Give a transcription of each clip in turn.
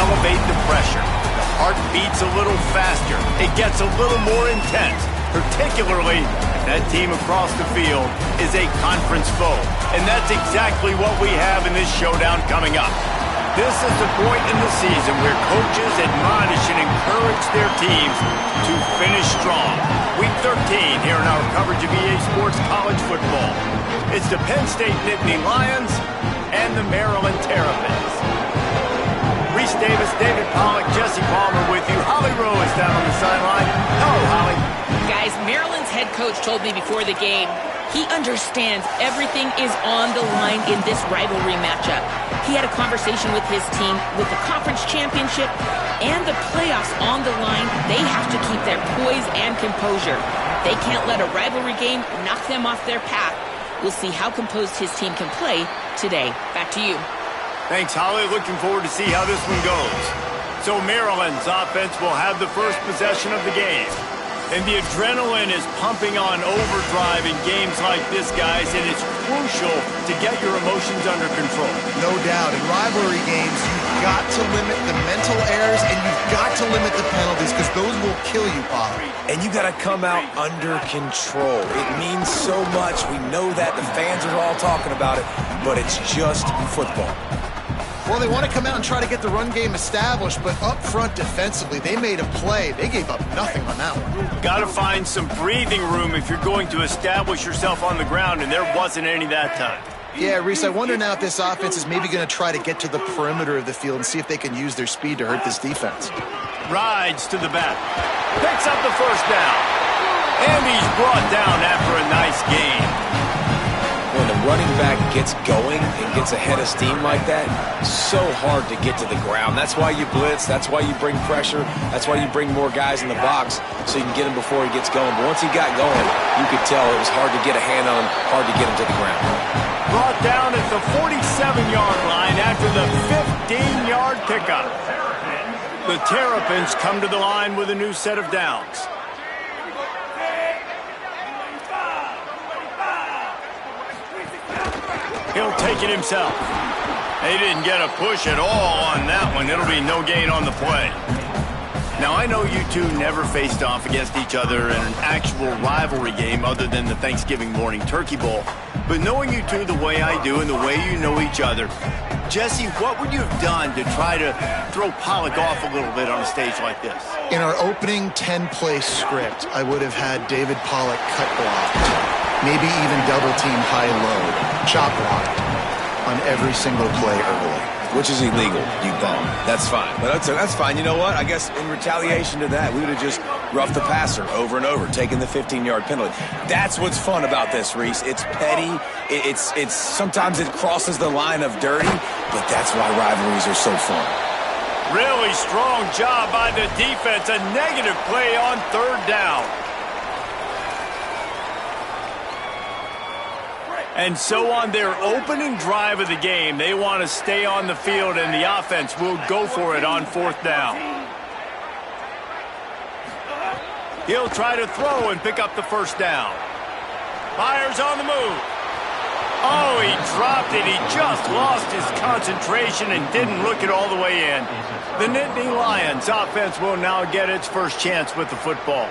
elevate the pressure. The heart beats a little faster. It gets a little more intense, particularly if that team across the field is a conference foe. And that's exactly what we have in this showdown coming up. This is the point in the season where coaches admonish and encourage their teams to finish strong. Week 13 here in our coverage of EA Sports College Football. It's the Penn State Nittany Lions and the Maryland Terrapins. Reese Davis, David Pollack, Jesse Palmer with you. Holly Rowe is down on the sideline. Hello, Holly. Guys, Maryland's head coach told me before the game he understands everything is on the line in this rivalry matchup. He had a conversation with his team with the conference championship and the playoffs on the line. They have to keep their poise and composure. They can't let a rivalry game knock them off their path. We'll see how composed his team can play today. Back to you. Thanks, Holly. Looking forward to see how this one goes. So Maryland's offense will have the first possession of the game. And the adrenaline is pumping on overdrive in games like this, guys, and it's crucial to get your emotions under control. No doubt. In rivalry games, you've got to limit the mental errors and you've got to limit the penalties because those will kill you, Pollard. And you got to come out under control. It means so much. We know that. The fans are all talking about it, but it's just football. Well, they want to come out and try to get the run game established, but up front defensively, they made a play. They gave up nothing on that one. Got to find some breathing room if you're going to establish yourself on the ground, and there wasn't any that time. Yeah, Reese, I wonder now if this offense is maybe going to try to get to the perimeter of the field and see if they can use their speed to hurt this defense. Rides to the back. Picks up the first down. And he's brought down after a nice gain. When the running back gets going and gets ahead of steam like that, so hard to get to the ground. That's why you blitz. That's why you bring pressure. That's why you bring more guys in the box so you can get him before he gets going. But once he got going, you could tell it was hard to get a hand on him, hard to get him to the ground. Brought down at the 47-yard line after the 15-yard pickup. The Terrapins come to the line with a new set of downs. He'll take it himself. They didn't get a push at all on that one. It'll be no gain on the play. Now, I know you two never faced off against each other in an actual rivalry game other than the Thanksgiving morning Turkey Bowl. But knowing you two the way I do and the way you know each other, Jesse, what would you have done to try to throw Pollack off a little bit on a stage like this? In our opening 10-play script, I would have had David Pollack cut blocked. Maybe even double-team high-low, chop blocked on every single play early. Which is illegal, you bum. That's fine. But that's fine. You know what? I guess in retaliation to that, we would have just roughed the passer over and over, taking the 15-yard penalty. That's what's fun about this, Reese. It's petty. It's sometimes it crosses the line of dirty, but that's why rivalries are so fun. Really strong job by the defense. A negative play on third down. And so on their opening drive of the game, they want to stay on the field, and the offense will go for it on fourth down. He'll try to throw and pick up the first down. Fires on the move. Oh, he dropped it. He just lost his concentration and didn't look it all the way in. The Nittany Lions offense will now get its first chance with the football.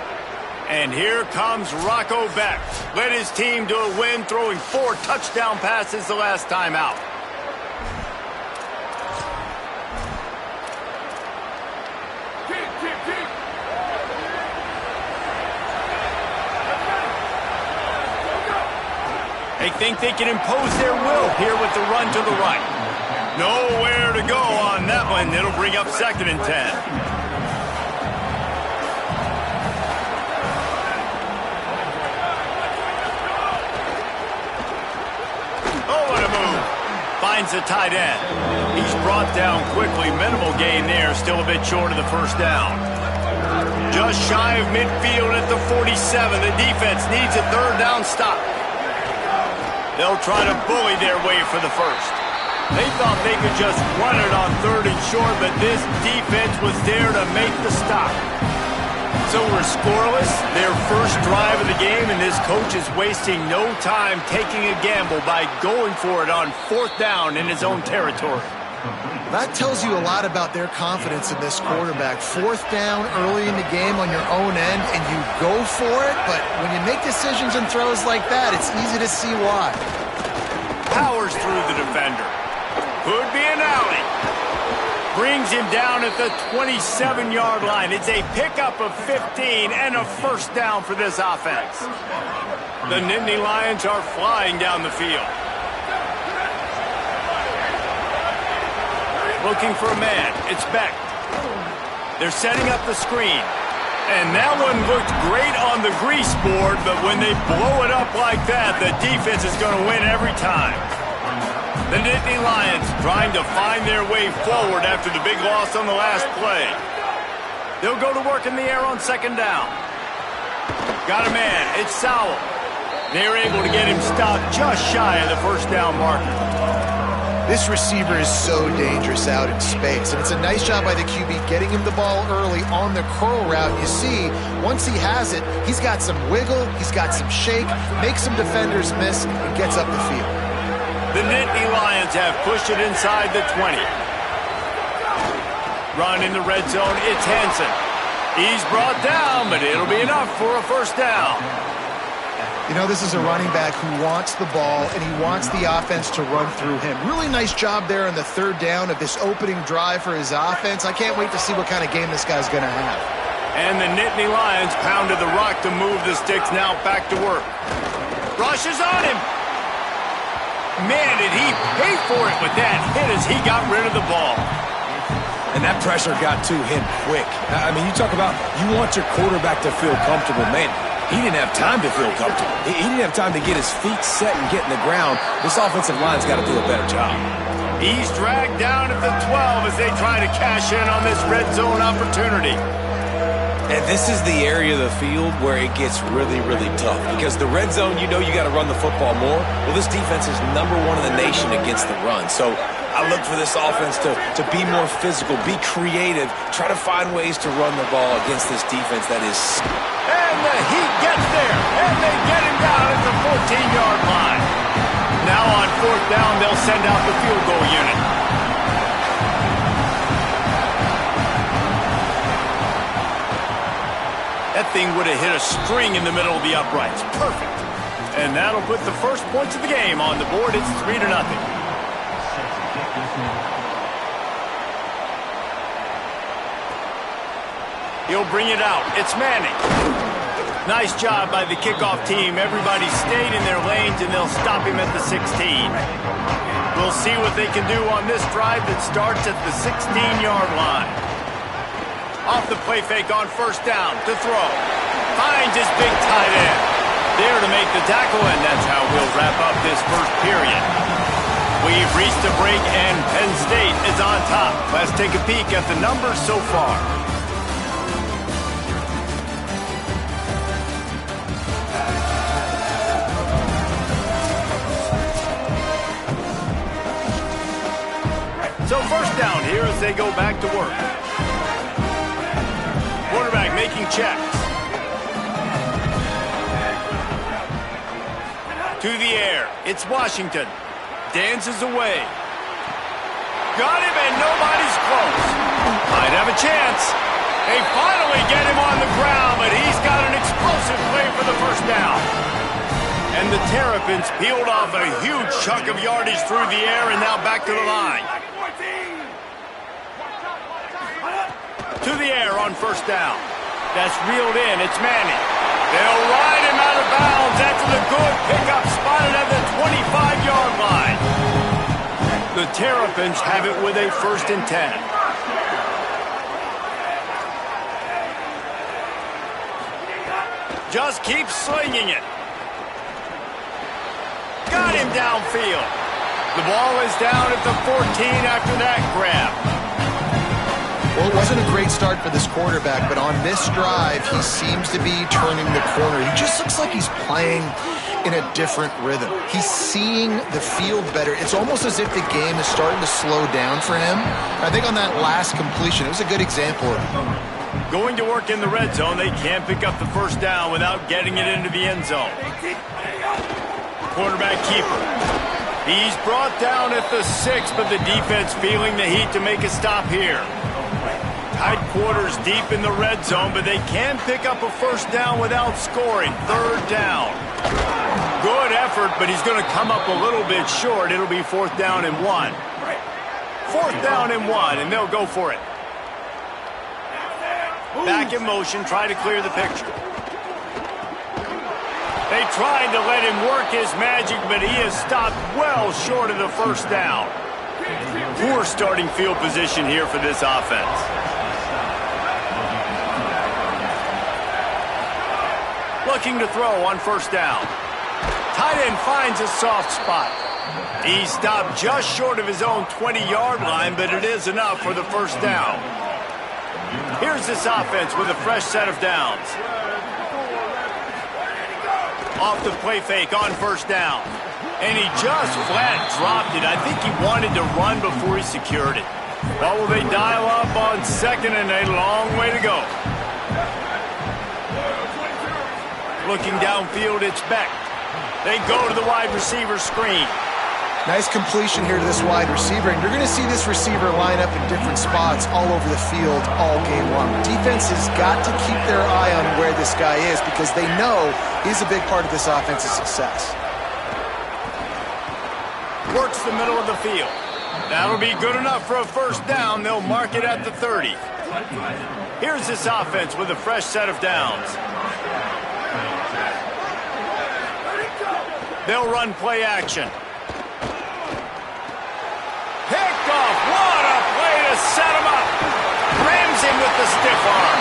And here comes Rocco Beck. Led his team to a win, throwing 4 touchdown passes the last time out. They think they can impose their will here with the run to the right. Nowhere to go on that one. It'll bring up 2nd and 10. Finds the tight end. He's brought down quickly. Minimal gain there. Still a bit short of the first down. Just shy of midfield at the 47. The defense needs a third down stop. They'll try to bully their way for the first. They thought they could just run it on 3rd and short, but this defense was there to make the stop. So we're scoreless, their first drive of the game, and this coach is wasting no time taking a gamble by going for it on 4th down in his own territory. That tells you a lot about their confidence in this quarterback. 4th down early in the game on your own end, and you go for it, but when you make decisions and throws like that, it's easy to see why. Powers through the defender. Could be an alley. Brings him down at the 27-yard line. It's a pickup of 15 and a first down for this offense. The Nittany Lions are flying down the field. Looking for a man. It's Beck. They're setting up the screen. And that one looked great on the grease board, but when they blow it up like that, the defense is going to win every time. The Nittany Lions trying to find their way forward after the big loss on the last play. They'll go to work in the air on 2nd down. Got a man. It's Sowell. They're able to get him stopped just shy of the first down marker. This receiver is so dangerous out in space, and it's a nice job by the QB getting him the ball early on the curl route. You see, once he has it, he's got some wiggle, he's got some shake, makes some defenders miss, and gets up the field. The Nittany Lions have pushed it inside the 20. Run in the red zone, it's Hansen. He's brought down, but it'll be enough for a first down. You know, this is a running back who wants the ball, and he wants the offense to run through him. Really nice job there on the 3rd down of this opening drive for his offense. I can't wait to see what kind of game this guy's going to have. And the Nittany Lions pounded the rock to move the sticks, now back to work. Rushes on him. Man, did he pay for it with that hit as he got rid of the ball. And that pressure got to him quick. I mean, you talk about you want your quarterback to feel comfortable. Man, he didn't have time to feel comfortable. He didn't have time to get his feet set and get in the ground. This offensive line's got to do a better job. He's dragged down at the 12 as they try to cash in on this red zone opportunity. And this is the area of the field where it gets really, really tough. Because the red zone, you know you got to run the football more. Well, this defense is #1 in the nation against the run. So I look for this offense to be more physical, be creative, try to find ways to run the ball against this defense that is... And the Heat gets there, and they get him down at the 14-yard line. Now on 4th down, they'll send out the field goal unit. That thing would have hit a string in the middle of the uprights. Perfect. And that'll put the first points of the game on the board. It's 3-0. He'll bring it out. It's Manning. Nice job by the kickoff team. Everybody stayed in their lanes, and they'll stop him at the 16. We'll see what they can do on this drive that starts at the 16-yard line. Off the play fake on 1st down to throw. Finds his big tight end. There to make the tackle, and that's how we'll wrap up this first period. We've reached a break, and Penn State is on top. Let's take a peek at the numbers so far. So 1st down here as they go back to work. Quarterback making checks. To the air. It's Washington. Dances away. Got him, and nobody's close. Might have a chance. They finally get him on the ground, but he's got an explosive play for the first down. And the Terrapins peeled off a huge chunk of yardage through the air, and now back to the line. To the air on 1st down. That's reeled in. It's Manning. They'll ride him out of bounds after the good pickup spotted at the 25-yard line. The Terrapins have it with a 1st and 10. Just keep slinging it. Got him downfield. The ball is down at the 14 after that grab. Well, it wasn't a great start for this quarterback, but on this drive, he seems to be turning the corner. He just looks like he's playing in a different rhythm. He's seeing the field better. It's almost as if the game is starting to slow down for him. I think on that last completion, it was a good example of it. Going to work in the red zone, they can't pick up the 1st down without getting it into the end zone. Quarterback keeper. He's brought down at the 6, but the defense feeling the heat to make a stop here. Tight quarters deep in the red zone, but they can pick up a first down without scoring. Third down. Good effort, but he's going to come up a little bit short. It'll be 4th down and 1. 4th down and 1, and they'll go for it. Back in motion, try to clear the picture. They tried to let him work his magic, but he is stopped well short of the first down. Poor starting field position here for this offense. Looking to throw on first down. Tight end finds a soft spot. He stopped just short of his own 20-yard line, but it is enough for the first down. Here's this offense with a fresh set of downs. Off the play fake on first down. And he just flat dropped it. I think he wanted to run before he secured it. Well, will they dial up on second and a long way to go? Looking downfield, it's Beck. They go to the wide receiver screen. Nice completion here to this wide receiver, and you're going to see this receiver line up in different spots all over the field all game long. Defense has got to keep their eye on where this guy is because they know he's a big part of this offense's success. Works the middle of the field. That'll be good enough for a first down. They'll mark it at the 30. Here's this offense with a fresh set of downs. They'll run play action. Picked off. What a play to set him up. Rams him with the stiff arm.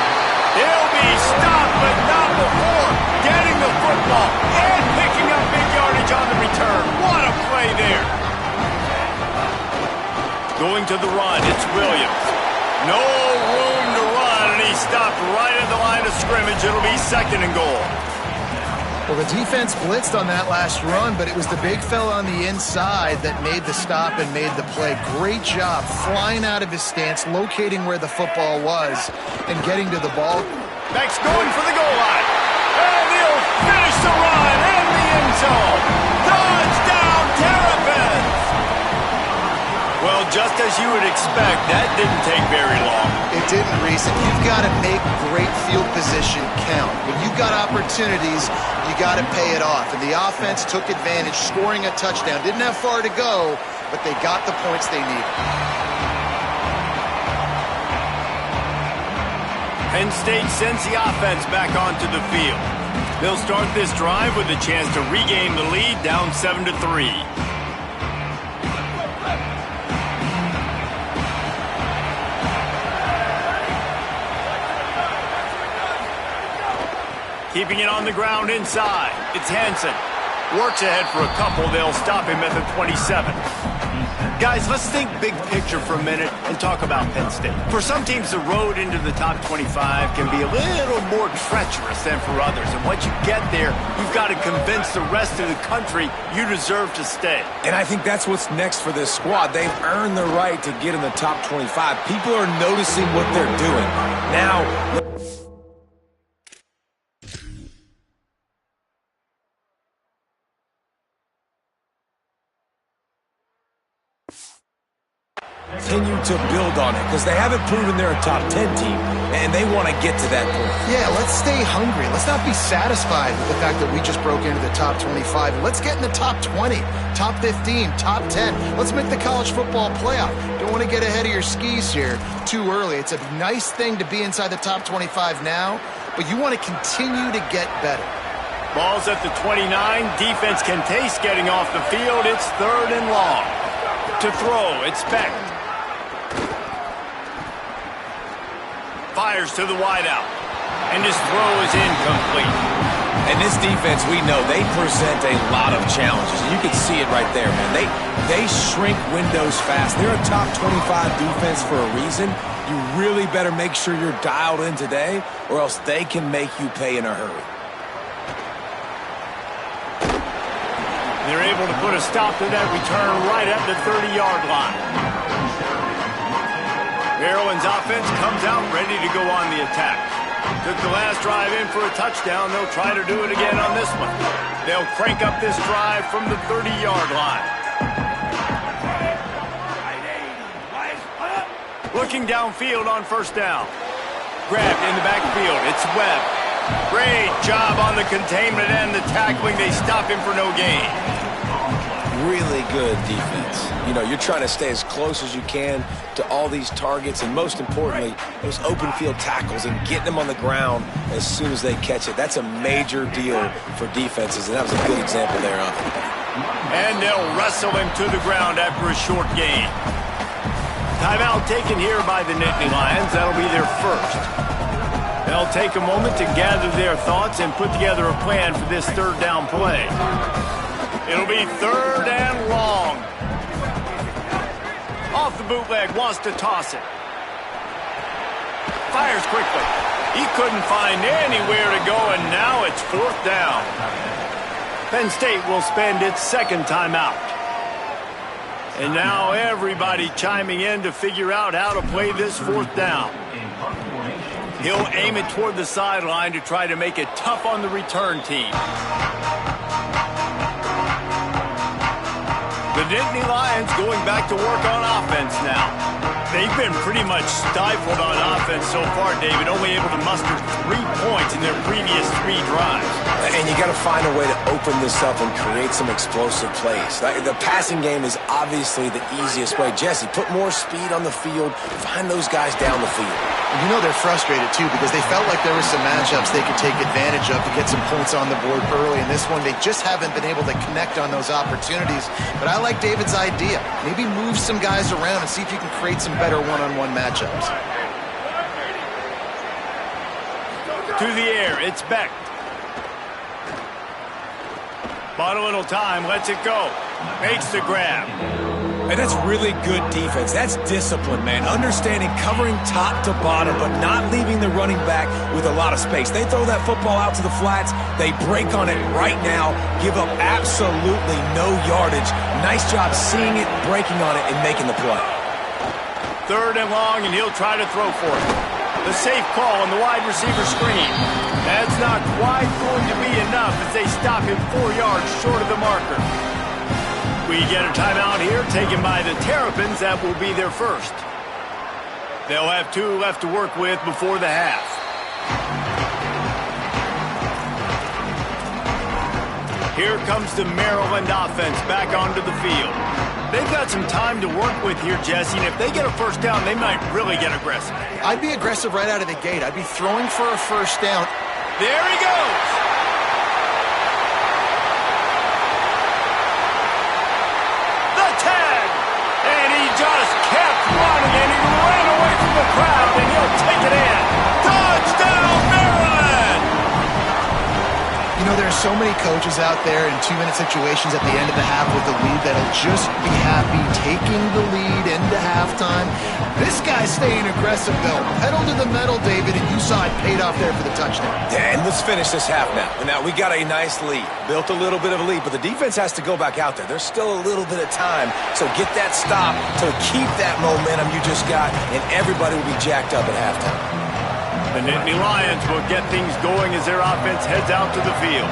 He'll be stopped, but not before getting the football and picking up big yardage on the return. What a play there. Going to the run, it's Williams. No room to run, and he stopped right at the line of scrimmage. It'll be 2nd and goal. Well, the defense blitzed on that last run, but it was the big fella on the inside that made the stop and made the play. Great job flying out of his stance, locating where the football was, and getting to the ball. Beck's going for the goal line. And he'll finish the run in the end zone. Touchdown, Terrapins! Well, just as you would expect, that didn't take very long. It didn't, Reese, and you've got to make great field position count. When you've got opportunities, you got to pay it off. And the offense took advantage, scoring a touchdown. Didn't have far to go, but they got the points they needed. Penn State sends the offense back onto the field. They'll start this drive with a chance to regain the lead, down 7-3. Keeping it on the ground inside. It's Hansen. Works ahead for a couple. They'll stop him at the 27. Guys, let's think big picture for a minute and talk about Penn State. For some teams, the road into the top 25 can be a little more treacherous than for others. And once you get there, you've got to convince the rest of the country you deserve to stay. And I think that's what's next for this squad. They've earned the right to get in the top 25. People are noticing what they're doing. Now... continue to build on it because they haven't proven they're a top 10 team, and they want to get to that point. Yeah, let's stay hungry. Let's not be satisfied with the fact that we just broke into the top 25. Let's get in the top 20, top 15, top 10. Let's make the college football playoff. Don't want to get ahead of your skis here too early. It's a nice thing to be inside the top 25 now, but you want to continue to get better. Ball's at the 29. Defense can taste getting off the field. It's 3rd and long. To throw, it's Beck. Fires to the wideout. And his throw is incomplete. And this defense, we know, they present a lot of challenges. You can see it right there, man. They shrink windows fast. They're a top 25 defense for a reason. You really better make sure you're dialed in today, or else they can make you pay in a hurry. They're able to put a stop to that return right at the 30-yard line. Maryland's offense comes out ready to go on the attack. Took the last drive in for a touchdown. They'll try to do it again on this one. They'll crank up this drive from the 30-yard line. looking downfield on first down. Grabbed in the backfield. It's Webb. Great job on the containment and the tackling. They stop him for no gain. Really good defense. You know, you're trying to stay as close as you can to all these targets, and most importantly, those open field tackles and getting them on the ground as soon as they catch it. That's a major deal for defenses, and that was a good example there of it. And they'll wrestle him to the ground after a short gain. Timeout taken here by the Nittany Lions. That'll be their first. They'll take a moment to gather their thoughts and put together a plan for this third down play. It'll be third and long. Off the bootleg, wants to toss it. Fires quickly. He couldn't find anywhere to go, and now it's fourth down. Penn State will spend its second timeout. And now everybody chiming in to figure out how to play this fourth down. He'll aim it toward the sideline to try to make it tough on the return team. The Nittany Lions going back to work on offense now. They've been pretty much stifled on offense so far, David, only able to muster 3 points in their previous 3 drives. And you got to find a way to open this up and create some explosive plays. The passing game is obviously the easiest way. Jesse, put more speed on the field, find those guys down the field. You know they're frustrated, too, because they felt like there were some matchups they could take advantage of to get some points on the board early. In this one, they just haven't been able to connect on those opportunities. But I like David's idea. Maybe move some guys around and see if you can create some better one-on-one matchups. To the air, it's Beck. Bought a little time, lets it go. Makes the grab. And that's really good defense. That's discipline, man. Understanding covering top to bottom, but not leaving the running back with a lot of space. They throw that football out to the flats. They break on it right now, give up absolutely no yardage. Nice job seeing it, breaking on it, and making the play. Third and long, and he'll try to throw for it. The safe call on the wide receiver screen. That's not quite going to be enough as they stop him 4 yards short of the marker. We get a timeout here taken by the Terrapins. That will be their first. They'll have 2 left to work with before the half. Here comes the Maryland offense back onto the field. They've got some time to work with here, Jesse, and if they get a first down, they might really get aggressive. I'd be aggressive right out of the gate. I'd be throwing for a first down. There he goes! The tag! And he just kept running, and he ran away from the crowd, and he'll take it in. Touchdown, Maryland! You know, there are so many coaches out there in 2-minute situations at the end of the half with the lead that'll just be happy taking the lead into halftime. This guy's staying aggressive, though. Pedal to the metal, David, and you saw it paid off there for the touchdown. Yeah, and let's finish this half now. And now we got a nice lead. Built a little bit of a lead, but the defense has to go back out there. There's still a little bit of time, so get that stop to keep that momentum you just got, and everybody will be jacked up at halftime. The Nittany Lions will get things going as their offense heads out to the field.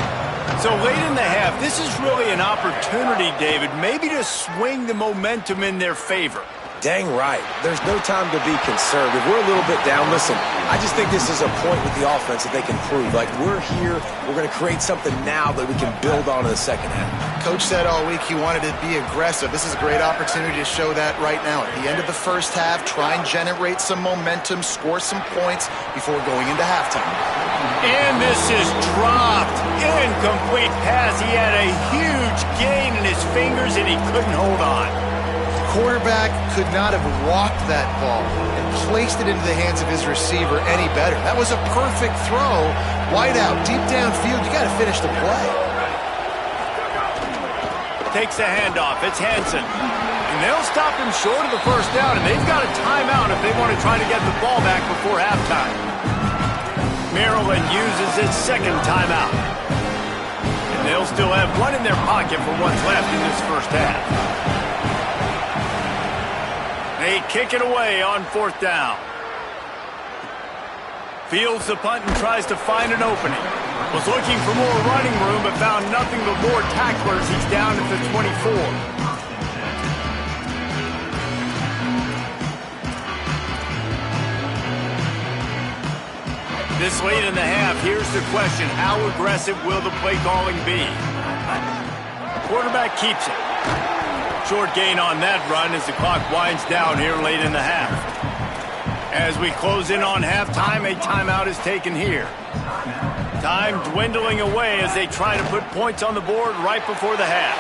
So late in the half, this is really an opportunity, David, maybe to swing the momentum in their favor. Dang right. There's no time to be conservative. We're a little bit down. Listen, I just think this is a point with the offense that they can prove. Like, we're here, we're going to create something now that we can build on in the second half. Coach said all week he wanted to be aggressive. This is a great opportunity to show that right now. At the end of the first half, try and generate some momentum, score some points before going into halftime. And this is dropped. Incomplete pass. He had a huge gain in his fingers, and he couldn't hold on. Quarterback could not have walked that ball and placed it into the hands of his receiver any better. That was a perfect throw. Wide out, deep downfield. You got to finish the play. Takes the handoff. It's Hansen. And they'll stop him short of the first down, and they've got a timeout if they want to try to get the ball back before halftime. Maryland uses its second timeout. And they'll still have one in their pocket for what's left in this first half. They kick it away on fourth down. Fields the punt and tries to find an opening. Was looking for more running room, but found nothing but more tacklers. He's down at the 24. This late in the half, here's the question. How aggressive will the play calling be? Quarterback keeps it. Short gain on that run as the clock winds down here late in the half. As we close in on halftime, a timeout is taken here. Time dwindling away as they try to put points on the board right before the half.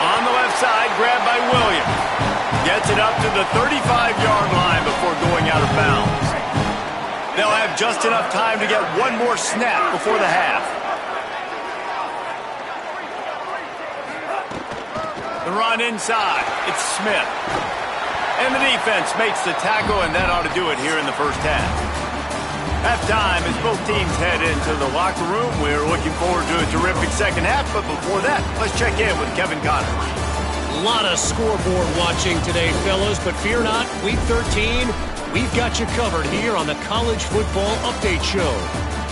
On the left side, grabbed by Williams. Gets it up to the 35-yard line before going out of bounds. They'll have just enough time to get one more snap before the half. The run inside. It's Smith. And the defense makes the tackle, and that ought to do it here in the first half. Halftime as both teams head into the locker room. We're looking forward to a terrific second half, but before that, let's check in with Kevin Connors. A lot of scoreboard watching today, fellas, but fear not, Week 13, we've got you covered here on the College Football Update Show.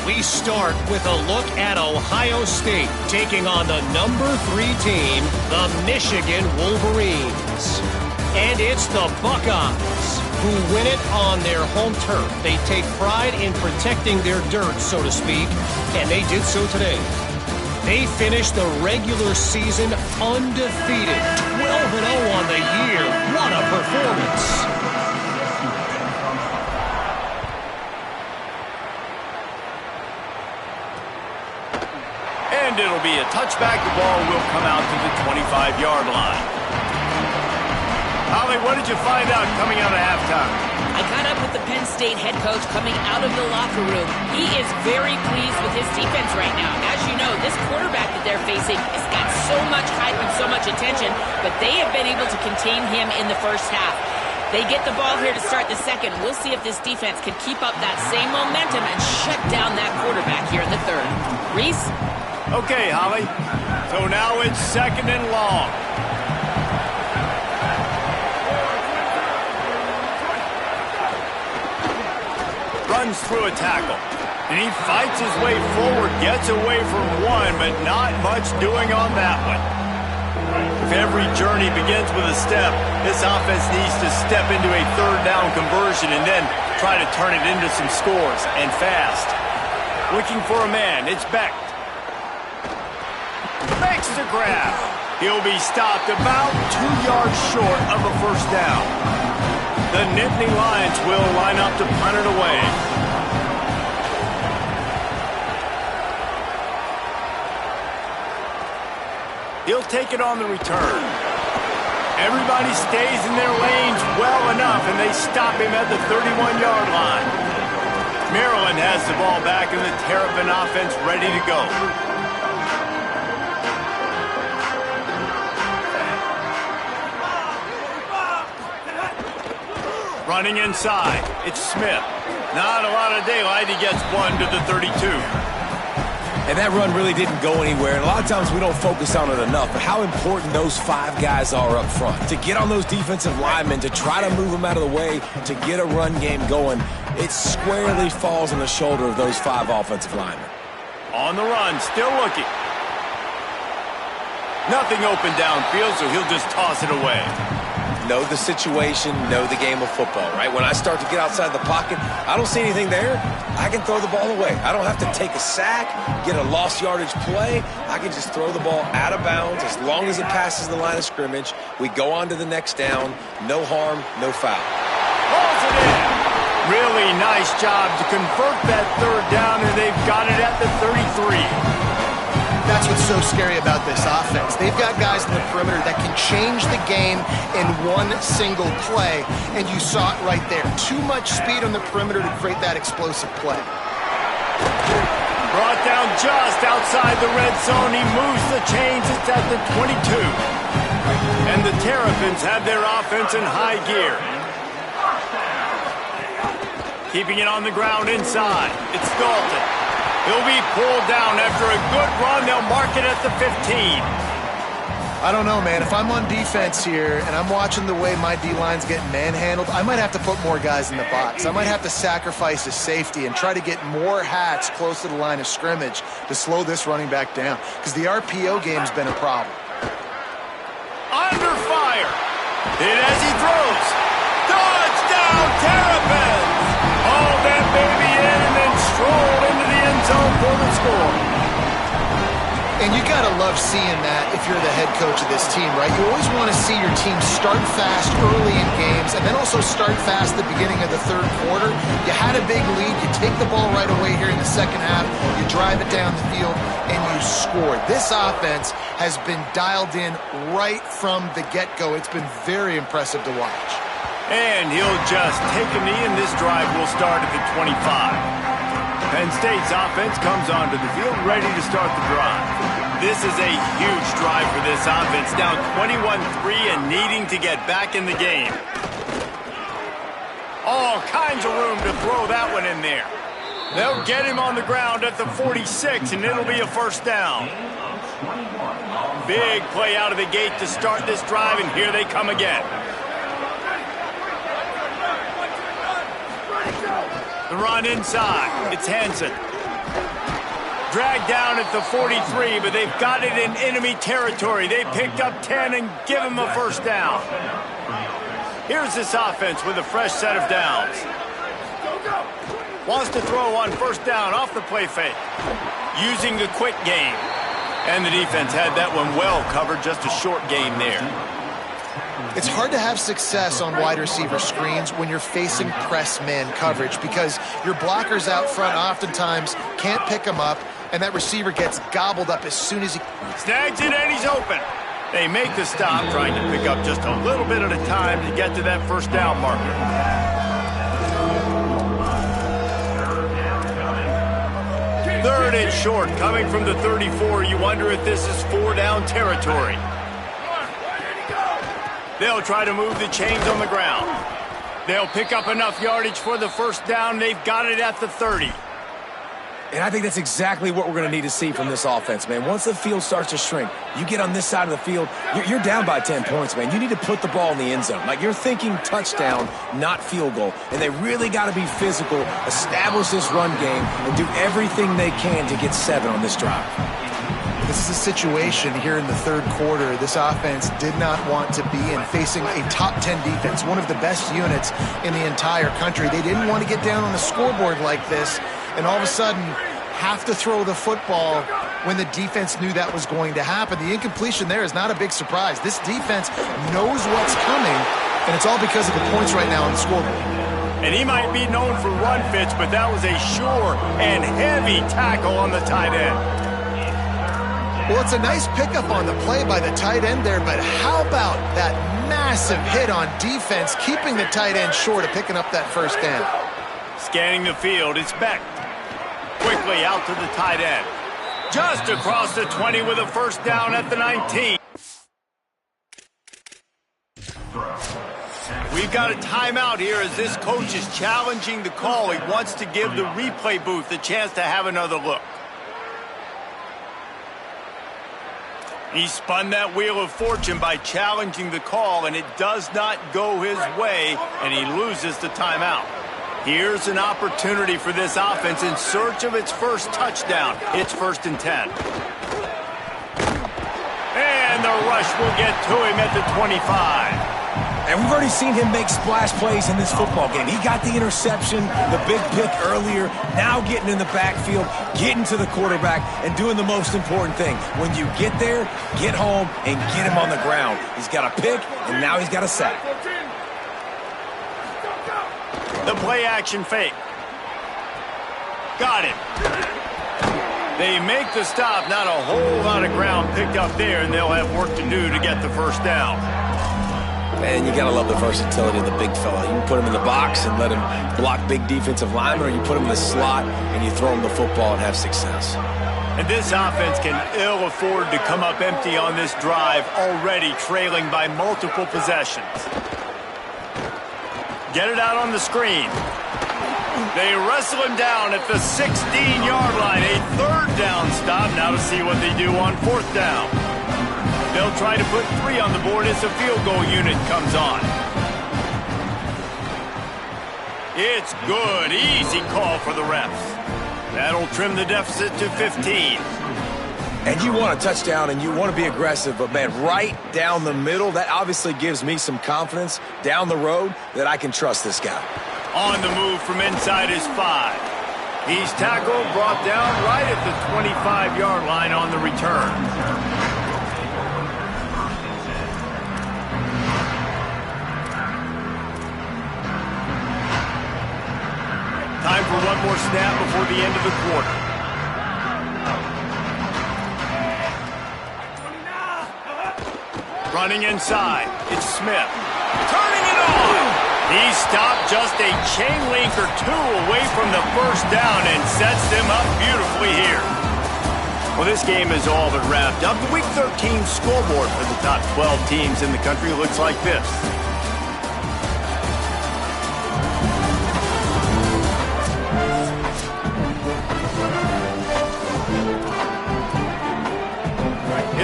We start with a look at Ohio State taking on the number 3 team, the Michigan Wolverines. And it's the Buckeyes who win it on their home turf. They take pride in protecting their dirt, so to speak, and they did so today. They finished the regular season undefeated, 12-0 on the year. What a performance! And it'll be a touchback. The ball will come out to the 25-yard line. Holly, what did you find out coming out of halftime? I caught up with the Penn State head coach coming out of the locker room. He is very pleased with his defense right now. As you know, this quarterback that they're facing has got so much hype and so much attention, but they have been able to contain him in the first half. They get the ball here to start the second. We'll see if this defense can keep up that same momentum and shut down that quarterback here in the third. Reese? Okay, Holly. So now it's second and long. Runs through a tackle, and he fights his way forward, gets away from one, but not much doing on that one. If every journey begins with a step, this offense needs to step into a third down conversion and then try to turn it into some scores, and fast. Looking for a man, it's Beck. Makes the grab. He'll be stopped about 2 yards short of a first down. The Nittany Lions will line up to punt it away. He'll take it on the return. Everybody stays in their lanes well enough, and they stop him at the 31-yard line. Maryland has the ball back, and the Terrapin offense ready to go. Running inside, it's Smith. Not a lot of daylight, he gets one to the 32. And that run really didn't go anywhere. And a lot of times we don't focus on it enough, but how important those 5 guys are up front. To get on those defensive linemen, to try to move them out of the way, to get a run game going, it squarely falls on the shoulder of those 5 offensive linemen. On the run, still looking. Nothing open downfield, so he'll just toss it away. Know the situation, know the game of football, right? When I start to get outside the pocket, I don't see anything there, I can throw the ball away. I don't have to take a sack, get a lost yardage play. I can just throw the ball out of bounds as long as it passes the line of scrimmage. We go on to the next down. No harm, no foul. Pulls it in. Really nice job to convert that third down, and they've got it at the 33. That's what's so scary about this offense. They've got guys in the perimeter that can change the game in one single play, and you saw it right there. Too much speed on the perimeter to create that explosive play. Brought down just outside the red zone. He moves the chains. It's at the 22. And the Terrapins have their offense in high gear. Keeping it on the ground inside. It's Dalton. He'll be pulled down after a good run. They'll mark it at the 15. I don't know, man. If I'm on defense here and I'm watching the way my D-line's getting manhandled, I might have to put more guys in the box. I might have to sacrifice a safety and try to get more hats close to the line of scrimmage to slow this running back down, because the RPO game's been a problem. Under fire. Hit as he throws. Touchdown, Terrapins! Hauled that baby in and then strolled And you got to love seeing that if you're the head coach of this team, right? You always want to see your team start fast early in games and then also start fast at the beginning of the third quarter. You had a big lead. You take the ball right away here in the second half. You drive it down the field, and you score. This offense has been dialed in right from the get-go. It's been very impressive to watch. And he'll just take a knee, and this drive will start at the 25. Penn State's offense comes onto the field ready to start the drive. This is a huge drive for this offense, down 21-3 and needing to get back in the game. All kinds of room to throw that one in there. They'll get him on the ground at the 46, and it'll be a first down. Big play out of the gate to start this drive, and here they come again. The run inside. It's Hansen. Dragged down at the 43, but they've got it in enemy territory. They picked up 10 and give him a first down. Here's this offense with a fresh set of downs. Wants to throw on first down off the play fake. Using the quick game. And the defense had that one well covered, just a short gain there. It's hard to have success on wide receiver screens when you're facing press man coverage because your blockers out front oftentimes can't pick them up, and that receiver gets gobbled up as soon as he snags it, and he's open. They make the stop, trying to pick up just a little bit at a time to get to that first down marker. Third and short, coming from the 34. You wonder if this is four-down territory. They'll try to move the chains on the ground. They'll pick up enough yardage for the first down. They've got it at the 30. And I think that's exactly what we're going to need to see from this offense, man. Once the field starts to shrink, you get on this side of the field, you're down by 10 points, man. You need to put the ball in the end zone. Like, you're thinking touchdown, not field goal. And they really got to be physical, establish this run game, and do everything they can to get 7 on this drive. This is a situation here in the third quarter this offense did not want to be in, facing a top 10 defense, one of the best units in the entire country. They didn't want to get down on the scoreboard like this and all of a sudden have to throw the football when the defense knew that was going to happen. The incompletion there is not a big surprise. This defense knows what's coming, and it's all because of the points right now on the scoreboard. And he might be known for run fits, but that was a sure and heavy tackle on the tight end. Well, it's a nice pickup on the play by the tight end there, but how about that massive hit on defense, keeping the tight end short of picking up that first down? Scanning the field, it's Beck. Quickly out to the tight end. Just across the 20 with a first down at the 19. We've got a timeout here as this coach is challenging the call. He wants to give the replay booth a chance to have another look. He spun that wheel of fortune by challenging the call, and it does not go his way, and he loses the timeout. Here's an opportunity for this offense in search of its first touchdown. It's 1st and 10. And the rush will get to him at the 25. And we've already seen him make splash plays in this football game. He got the interception, the big pick earlier, now getting in the backfield, getting to the quarterback, and doing the most important thing. When you get there, get home, and get him on the ground. He's got a pick, and now he's got a sack. The play-action fake. Got it. They make the stop. Not a whole lot of ground picked up there, and they'll have work to do to get the first down. Man, you got to love the versatility of the big fella. You can put him in the box and let him block big defensive linemen, or you put him in the slot and you throw him the football and have success. And this offense can ill afford to come up empty on this drive, already trailing by multiple possessions. Get it out on the screen. They wrestle him down at the 16-yard line. A third down stop. Now to see what they do on 4th down. They'll try to put 3 on the board as the field goal unit comes on. It's good. Easy call for the refs. That'll trim the deficit to 15. And you want a touchdown and you want to be aggressive, but, man, right down the middle, that obviously gives me some confidence down the road that I can trust this guy. On the move from inside is 5. He's tackled, brought down right at the 25-yard line on the return. Time for one more snap before the end of the quarter. Running inside, it's Smith. Turning it on! He stopped just a chain link or two away from the first down and sets them up beautifully here. Well, this game is all but wrapped up. The Week 13 scoreboard for the top 12 teams in the country looks like this.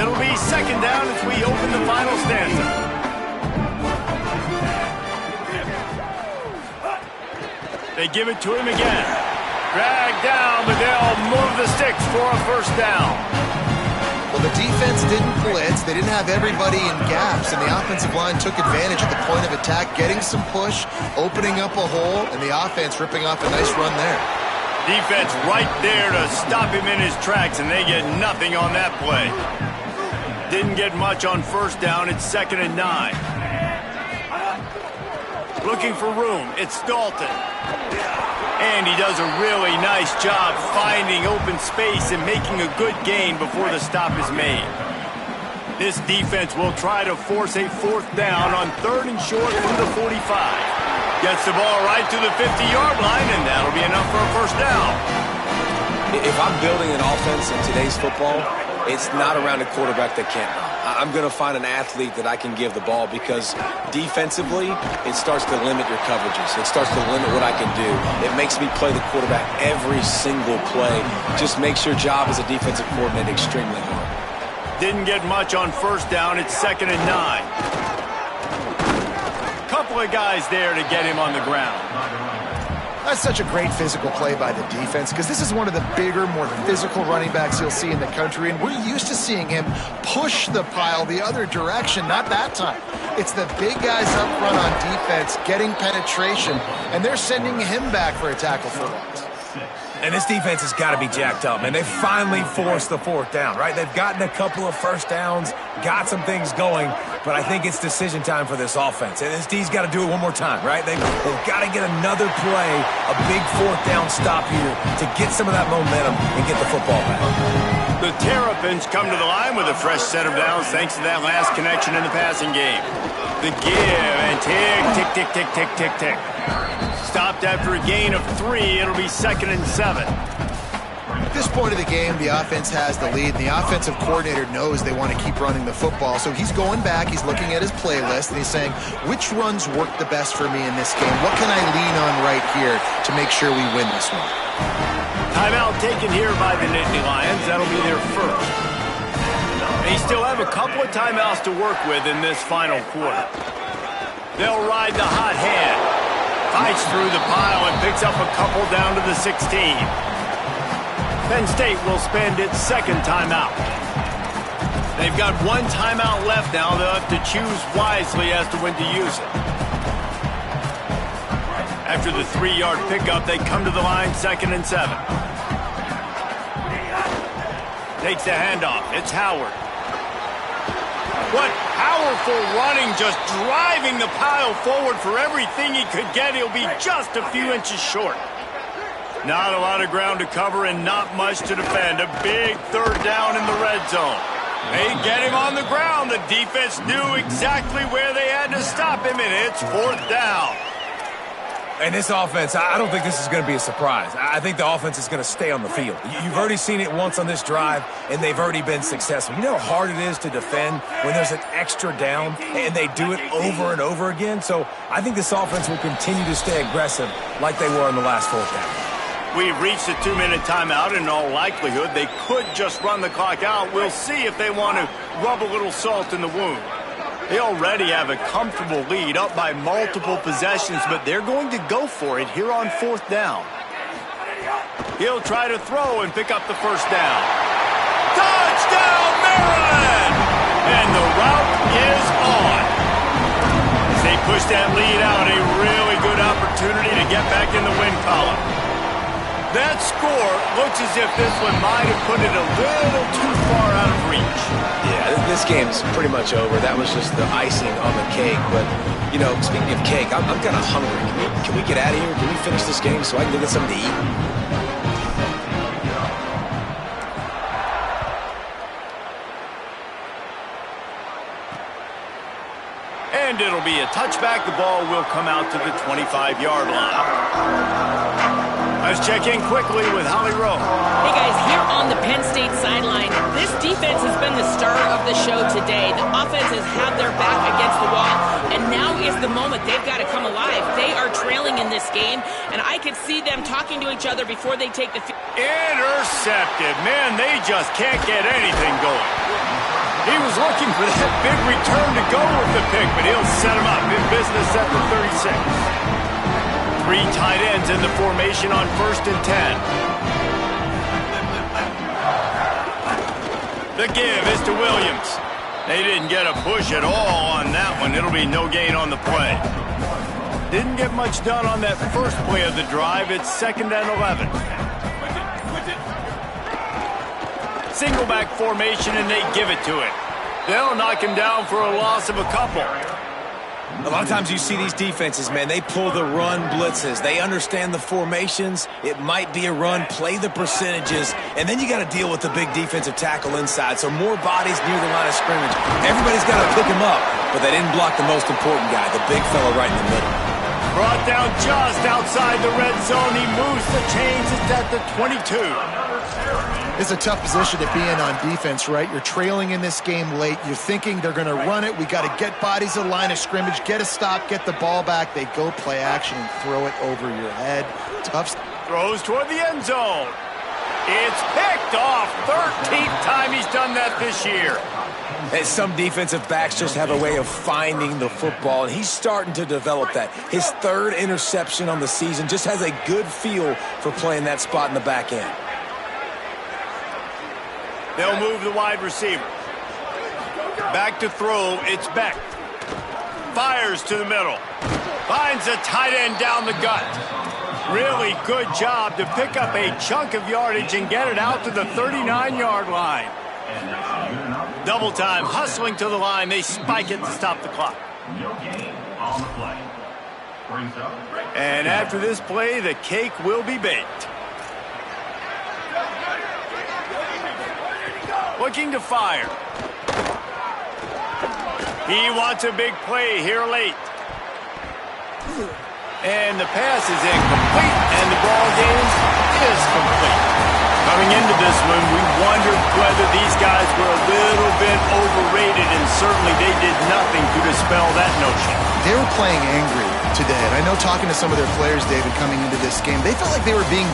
It'll be second down as we open the final stanza. They give it to him again. Dragged down, but they'll move the sticks for a first down. Well, the defense didn't blitz. They didn't have everybody in gaps, and the offensive line took advantage at the point of attack, getting some push, opening up a hole, and the offense ripping off a nice run there. Defense right there to stop him in his tracks, and they get nothing on that play. Didn't get much on first down. It's 2nd and 9. Looking for room. It's Dalton. And he does a really nice job finding open space and making a good gain before the stop is made. This defense will try to force a fourth down on 3rd and short from the 45. Gets the ball right to the 50-yard line, and that'll be enough for a first down. If I'm building an offense in today's football, it's not around a quarterback that can't run. I'm going to find an athlete that I can give the ball because defensively, it starts to limit your coverages. It starts to limit what I can do. It makes me play the quarterback every single play. Just makes your job as a defensive coordinator extremely hard. Didn't get much on first down. It's 2nd and 9. Couple of guys there to get him on the ground. That's such a great physical play by the defense because this is one of the bigger, more physical running backs you'll see in the country, and we're used to seeing him push the pile the other direction. Not that time. It's the big guys up front on defense getting penetration, and they're sending him back for a tackle for loss. And this defense has got to be jacked up, man. They finally forced the fourth down, right? They've gotten a couple of first downs, got some things going, but I think it's decision time for this offense. And this D's got to do it one more time, right? They've got to get another play, a big fourth down stop here to get some of that momentum and get the football back. The Terrapins come to the line with a fresh set of downs thanks to that last connection in the passing game. The give and tick, tick, tick, tick, tick, tick, tick. Stopped after a gain of 3. It'll be 2nd and 7. At this point of the game, the offense has the lead, and the offensive coordinator knows they want to keep running the football. So he's going back, he's looking at his playlist, and he's saying, which runs work the best for me in this game? What can I lean on right here to make sure we win this one? Timeout taken here by the Nittany Lions. That'll be their first. They still have a couple of timeouts to work with in this final quarter. They'll ride the hot hand. Fights through the pile and picks up a couple down to the 16. Penn State will spend its 2nd timeout. They've got 1 timeout left now. They'll have to choose wisely as to when to use it. After the 3-yard pickup, they come to the line 2nd and 7. Takes the handoff. It's Howard. What powerful running, just driving the pile forward for everything he could get. He'll be just a few inches short. Not a lot of ground to cover and not much to defend. A big 3rd down in the red zone. They get him on the ground. The defense knew exactly where they had to stop him, and it's 4th down. And this offense, I don't think this is going to be a surprise. I think the offense is going to stay on the field. You've already seen it once on this drive, and they've already been successful. You know how hard it is to defend when there's an extra down, and they do it over and over again? So I think this offense will continue to stay aggressive like they were in the last 4th down. We've reached a 2-minute timeout. In all likelihood, they could just run the clock out. We'll see if they want to rub a little salt in the wound. They already have a comfortable lead, up by multiple possessions, but they're going to go for it here on 4th down. He'll try to throw and pick up the first down. Touchdown, Maryland! And the route is on. As they push that lead out, a really good opportunity to get back in the win column. That score looks as if this one might have put it a little too far out of reach. Yeah, this game's pretty much over. That was just the icing on the cake. But, you know, speaking of cake, I'm kind of hungry. Can we get out of here? Can we finish this game so I can go get something to eat? And it'll be a touchback. The ball will come out to the 25-yard line. Let's check in quickly with Holly Rowe. Hey guys, here on the Penn State sideline, this defense has been the star of the show today. The offense has had their back against the wall, and now is the moment. They've got to come alive. They are trailing in this game, and I could see them talking to each other before they take the field. Intercepted. Man, they just can't get anything going. He was looking for that big return to go with the pick, but he'll set him up in business at the 36. 3 tight ends in the formation on 1st and 10. The give is to Williams. They didn't get a push at all on that one. It'll be no gain on the play. Didn't get much done on that first play of the drive. It's 2nd and 11. Single back formation, and they give it to him. They'll knock him down for a loss of a couple. A lot of times you see these defenses, man, they pull the run blitzes. They understand the formations. It might be a run, play the percentages, and then you got to deal with the big defensive tackle inside. So more bodies near the line of scrimmage. Everybody's got to pick him up, but they didn't block the most important guy, the big fella right in the middle. Brought down just outside the red zone. He moves the chains. It's at the 22. It's a tough position to be in on defense, right? You're trailing in this game late. You're thinking they're going to run it. We got to get bodies in line of scrimmage, get a stop, get the ball back. They go play action and throw it over your head. Tough. Throws toward the end zone. It's picked off. 13th time he's done that this year. And some defensive backs just have a way of finding the football, and he's starting to develop that. His 3rd interception on the season, just has a good feel for playing that spot in the back end. They'll move the wide receiver. Back to throw, it's Beck. Fires to the middle. Finds a tight end down the gut. Really good job to pick up a chunk of yardage and get it out to the 39-yard line. Double time, hustling to the line. They spike it to stop the clock. And after this play, the cake will be baked. Looking to fire. He wants a big play here late. And the pass is incomplete, and the ball game is complete. Coming into this one, we wondered whether these guys were a little bit overrated, and certainly they did nothing to dispel that notion. They were playing angry today, and I know talking to some of their players, David, coming into this game, they felt like they were being